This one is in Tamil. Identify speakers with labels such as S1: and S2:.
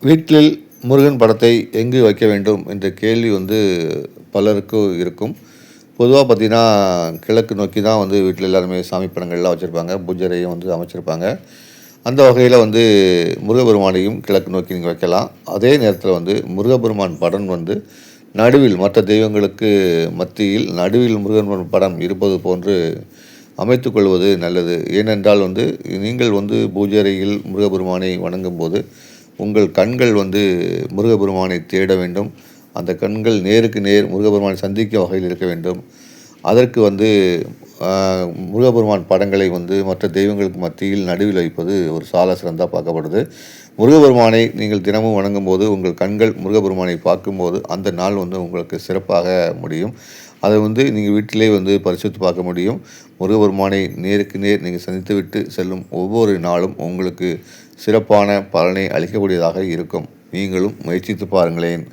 S1: வீட்டில் முருகன் படத்தை எங்கு வைக்க வேண்டும் என்ற கேள்வி பலருக்கு இருக்கும். பொதுவா பார்த்தீங்கன்னா, கிழக்கு நோக்கி தான் வீட்ல எல்லாருமே சாமி படங்கள்லாம் வச்சிருப்பாங்க. பூஜை அறையும் அமைச்சிருப்பாங்க. அந்த வகையில முருகப்பெருமானையும் கிழக்கு நோக்கி நீங்க வைக்கலாம். அதே நேரத்தில முருகப்பெருமான் படம் நடுவில் மற்ற தெய்வங்களுக்கு மத்தியில் நடுவில் முருகன் படம் இருப்பது போன்று அமைத்துக் கொள்வது நல்லது. ஏனென்றால் நீங்கள் பூஜை அறையில் முருகப்பெருமானை வணங்கும்போது உங்கள் கண்கள் முருகப்பெருமானை தேட வேண்டும். அந்த கண்கள் நேருக்கு நேர் முருகப்பெருமானை சந்திக்கும் வகையில் இருக்க வேண்டும். அதற்கு அ முருகப்பெருமான் படங்களை மற்ற தெய்வங்களுக்கு மத்தியில் நடுவில் வைப்பது ஒரு சால சிறந்தா பார்க்கப்படுது. முருகப்பெருமானை நீங்கள் தினமும் வணங்கும்போது, உங்கள் கண்கள் முருகப்பெருமானை பார்க்கும்போது, அந்த நாள் உங்களுக்கு சிறப்பாக முடியும். அதை நீங்க வீட்டிலே பரிசோதித்து பார்க்க முடியும். முருகப்பெருமானை நேருக்கு நேர் நீங்கள் சந்தித்துவிட்டு செல்லும் ஒவ்வொரு நாளும் உங்களுக்கு சிறப்பான பலனை அளிக்கக்கூடியதாக இருக்கும். நீங்களும் முயற்சித்து பாருங்களேன்.